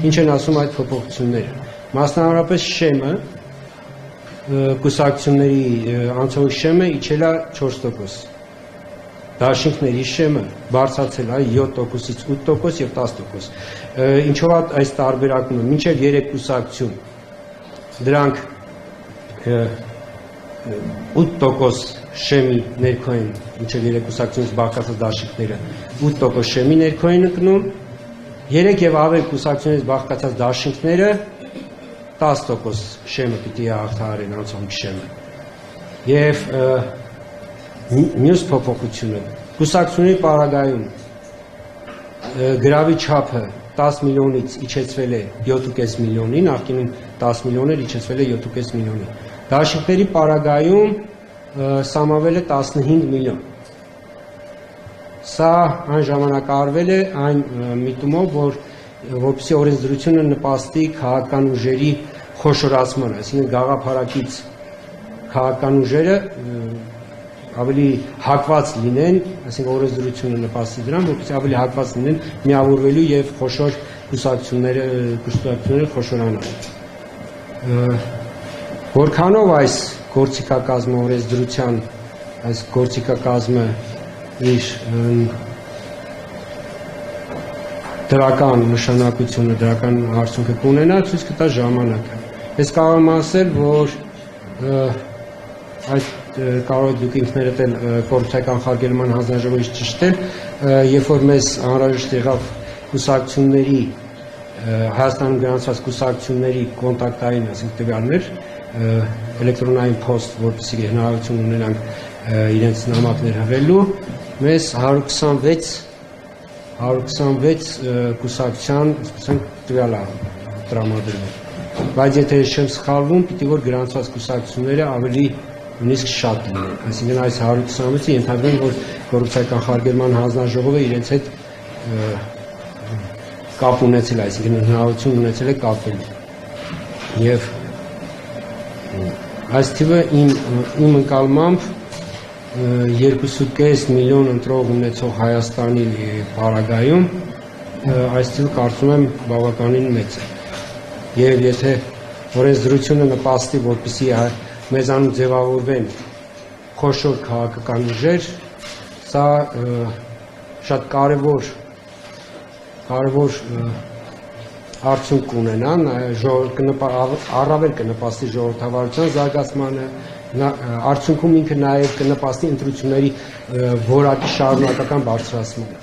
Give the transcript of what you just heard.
Ինչ են ասում այդ փոփոխությունները։ Մասնավորապես շեմը կուսակցությունների անցողի շեմը իջել է 4%։ Դաշինքների շեմը բարձրացել է 7%-ից 8% եւ 10%։ Ինչով է այս տարբերակումը, մինչև 3 կուսակցություն դրանք 8% շեմի ներքո են, մինչև 3 կուսակցությունից բաղկացած դաշինքները 8% շեմի ներքո են ընկնում, 3 եւ ավել կուսակցությունից բաղկացած դաշինքները 10% շեմը պիտի հաղթահարեն անցողի շեմը։ Եվ մյուս փոփոխությունը կուսակցությունների պարագայում գրավի չափը 10 միլիոնից իջեցվել է 7.5 միլիոնի, նախկինում 10 միլիոն էր, իջեցվել է 7.5 միլիոնի։ Դաշինքների պարագայում սահմանվել է 15 միլիոն։ Սա այն ժամանակ արվել է այն միտումով, որպեսզի օրենսդրությունը նպաստի քաղաքական ուժերի խոշորացմանը, այսինքն գաղափարակից քաղաքական ուժերը ավելի հակված լինեն, այսինքն օրենսդրությունը նպաստի դրան, որպեսզի ավելի հակված լինեն միավորվելու եւ խոշոր կուսակցությունները խոշորանան։ Որքանով այս գործիքակազմը օրենսդրության, այս գործիքակազմը իր դրական նշանակությունը, դրական արդյունքը կունենա, ցույց կտա ժամանակը։ Ես կարող եմ ասել, որ այդ կարող եք դուք ինքներդ էլ կոռուպցիական խարգելման հանձնաժողովից ճշտել, երբ որ մեզ անհրաժեշտ եղավ կուսակցությունների Հայաստանում գրանցված կուսակցությունների կոնտակտային, այսինքն տվյալներ, էլեկտրոնային փոստ, որպեսզի հնարավորություն ունենանք իրենց նամակներ հղելու, մեզ 126 կուսակցության, ասենք, տվյալ է տրամադրվել։ Բայց եթե չեմ սխալվում, պիտի որ գրանցված կուսակցությունները ավելի նույնիսկ շատ լինեն, այսինքն այս 126-ը ենթադրում, որ կոռուպցիական խարգելման հանձնաժողովը իրենց հետ կապ ունեցել, այսինքն հնարավորություն ունեցել է կապելու։ Եվ այս թիվը իմ ընկալմամբ 2.5 միլիոն ընտրող ունեցող Հայաստանի պարագայում այս թիվը կարծում եմ բավականին մեծ է։ Եվ եթե օրենսդրությունը նպաստի, որպեսզի մեզանում ձևավորվեն խոշոր քաղաքական ուժեր, սա շատ կարևոր արդյունք կունենա, առավել կնպաստի ժողովրդավարության զարգացմանը, արդյունքում ինքը նաև կնպաստի ընտրությունների որակի շարունակական բարձրացմանը։